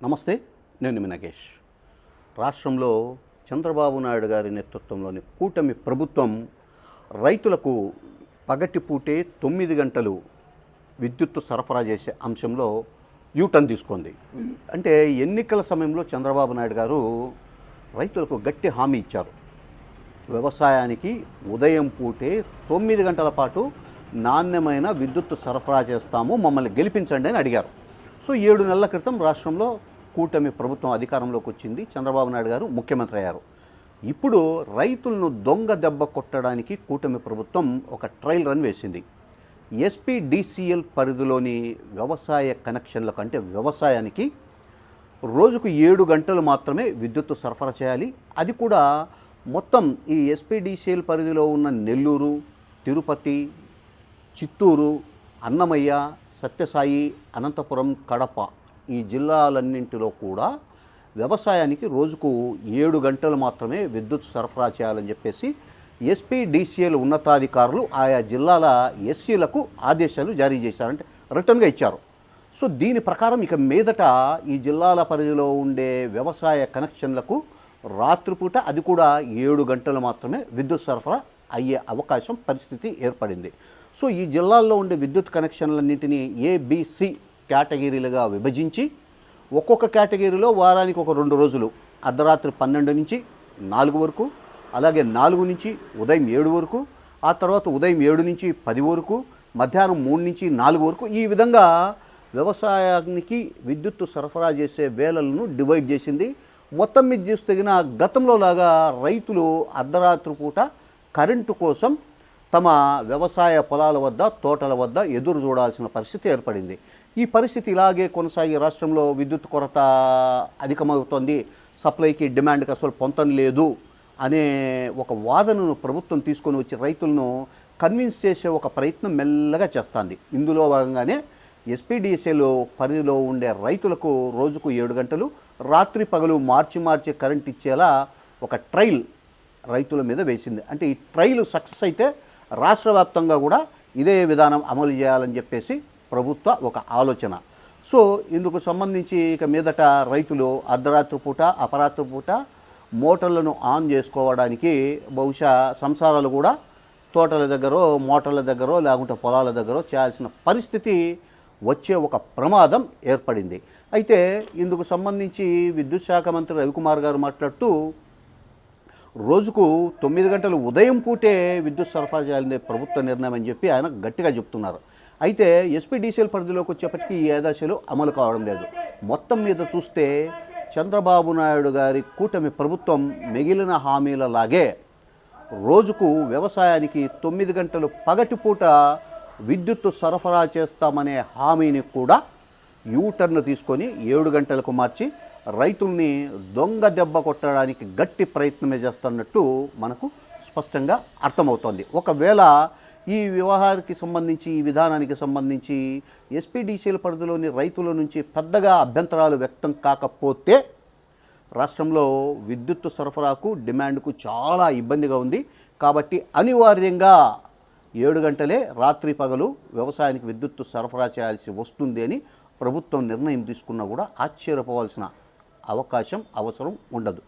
నమస్తే, నేను మీ నగేష్. రాష్ట్రంలో చంద్రబాబు నాయుడు గారి నేతృత్వంలోని కూటమి ప్రభుత్వం రైతులకు పగటిపూటే 9 గంటలు విద్యుత్తు సరఫరా చేసే అంశంలో యూటర్న్ తీసుకుంది. అంటే ఎన్నికల సమయంలో చంద్రబాబు నాయుడు గారు రైతులకు గట్టి హామీ ఇచ్చారు. వ్యవసాయానికి ఉదయం పూటే 9 గంటల పాటు నాణ్యమైన విద్యుత్తు సరఫరా చేస్తాము, మమ్మల్ని గెలిపించండి అని అడిగారు. సో 7 నెలల క్రితం రాష్ట్రంలో కూటమి ప్రభుత్వం అధికారంలోకి వచ్చింది. చంద్రబాబు నాయుడు గారు ముఖ్యమంత్రి అయ్యారు. ఇప్పుడు రైతులను దొంగ దెబ్బ కొట్టడానికి కూటమి ప్రభుత్వం ఒక ట్రయల్ రన్ వేసింది. ఎస్పీడీసీఎల్ పరిధిలోని వ్యవసాయ కనెక్షన్లకు, అంటే వ్యవసాయానికి రోజుకు 7 గంటలు మాత్రమే విద్యుత్తు సరఫరా చేయాలి. అది కూడా మొత్తం ఈ ఎస్పీడీసీఎల్ పరిధిలో ఉన్న నెల్లూరు, తిరుపతి, చిత్తూరు, అన్నమయ్య, సత్యసాయి, అనంతపురం, కడప ఈ జిల్లాలన్నింటిలో కూడా వ్యవసాయానికి రోజుకు 7 గంటలు మాత్రమే విద్యుత్ సరఫరా చేయాలని చెప్పేసి ఎస్పీడీసీఎల్ ఉన్నతాధికారులు ఆయా జిల్లాల ఎస్సీలకు ఆదేశాలు జారీ చేశారంటే రిటర్న్గా ఇచ్చారు. సో దీని ప్రకారం ఇక మీదట ఈ జిల్లాల పరిధిలో ఉండే వ్యవసాయ కనెక్షన్లకు రాత్రిపూట అది కూడా 7 గంటలు మాత్రమే విద్యుత్ సరఫరా అయ్యే అవకాశం పరిస్థితి ఏర్పడింది. సో ఈ జిల్లాల్లో ఉండే విద్యుత్ కనెక్షన్లన్నింటినీ ఏబిసి కేటగిరీలుగా విభజించి ఒక్కొక్క కేటగిరీలో వారానికి ఒక 2 రోజులు అర్ధరాత్రి 12 నుంచి 4 వరకు, అలాగే 4 నుంచి ఉదయం 7 వరకు, ఆ తర్వాత ఉదయం 7 నుంచి 10 వరకు, మధ్యాహ్నం 3 నుంచి 4 వరకు, ఈ విధంగా వ్యవసాయానికి విద్యుత్తు సరఫరా చేసే వేళలను డివైడ్ చేసింది. మొత్తం మీద చూస్తే గతంలో లాగా రైతులు అర్ధరాత్రి పూట కరెంటు కోసం తమ వ్యవసాయ పొలాల వద్ద, తోటల వద్ద ఎదురు చూడాల్సిన పరిస్థితి ఏర్పడింది. ఈ పరిస్థితి ఇలాగే కొనసాగి రాష్ట్రంలో విద్యుత్ కొరత అధికమవుతోంది, సప్లైకి డిమాండ్కి అసలు పొంతం లేదు అనే ఒక వాదనను ప్రభుత్వం తీసుకొని వచ్చి రైతులను కన్విన్స్ చేసే ఒక ప్రయత్నం మెల్లగా చేస్తుంది. ఇందులో భాగంగానే ఎస్పీడీసీఎల్ పరిధిలో ఉండే రైతులకు రోజుకు 7 గంటలు, రాత్రి పగలు మార్చి కరెంట్ ఇచ్చేలా ఒక ట్రయల్ రైతుల మీద వేసింది. అంటే ఈ ట్రయల్ సక్సెస్ అయితే రాష్ట్ర వ్యాప్తంగా కూడా ఇదే విధానం అమలు చేయాలని చెప్పేసి ప్రభుత్వ ఒక ఆలోచన. సో ఇందుకు సంబంధించి ఇక మీదట రైతులు అర్ధరాత్రి పూట, అపరాత్రి పూట మోటార్లను ఆన్ చేసుకోవడానికి బహుశా సంసారాలు కూడా తోటల దగ్గరో, మోటార్ల దగ్గరో, లేకుంటే పొలాల దగ్గరో చేయాల్సిన పరిస్థితి వచ్చే ఒక ప్రమాదం ఏర్పడింది. అయితే ఇందుకు సంబంధించి విద్యుత్ శాఖ మంత్రి రవికుమార్ గారు మాట్లాడుతూ రోజుకు 9 గంటలు ఉదయం పూటే విద్యుత్ సరఫరా చేయాలనే ప్రభుత్వ నిర్ణయం అని చెప్పి ఆయన గట్టిగా చెప్తున్నారు. అయితే ఎస్పీడీసీఎల్ పరిధిలోకి వచ్చేప్పటికీ ఈ ఆదేశాలు అమలు కావడం లేదు. మొత్తం మీద చూస్తే చంద్రబాబు నాయుడు గారి కూటమి ప్రభుత్వం మిగిలిన హామీలలాగే రోజుకు వ్యవసాయానికి 9 గంటలు పగటిపూట విద్యుత్తు సరఫరా చేస్తామనే హామీని కూడా యూటర్న్ తీసుకొని 7 గంటలకు మార్చి రైతుల్ని దొంగ దెబ్బ కొట్టడానికి గట్టి ప్రయత్నమే చేస్తున్నట్టు మనకు స్పష్టంగా అర్థమవుతోంది. ఒకవేళ ఈ వ్యవహారానికి సంబంధించి, ఈ విధానానికి సంబంధించి ఎస్పీడీసీఎల్ పరిధిలోని రైతుల నుంచి పెద్దగా అభ్యంతరాలు వ్యక్తం కాకపోతే రాష్ట్రంలో విద్యుత్తు సరఫరాకు, డిమాండ్కు చాలా ఇబ్బందిగా ఉంది. కాబట్టి అనివార్యంగా 7 గంటలే రాత్రి పగలు వ్యవసాయానికి విద్యుత్తు సరఫరా చేయాల్సి వస్తుంది అని ప్రభుత్వం నిర్ణయం తీసుకున్నా కూడా ఆశ్చర్యపోవాల్సిన అవకాశం, అవసరం ఉండదు.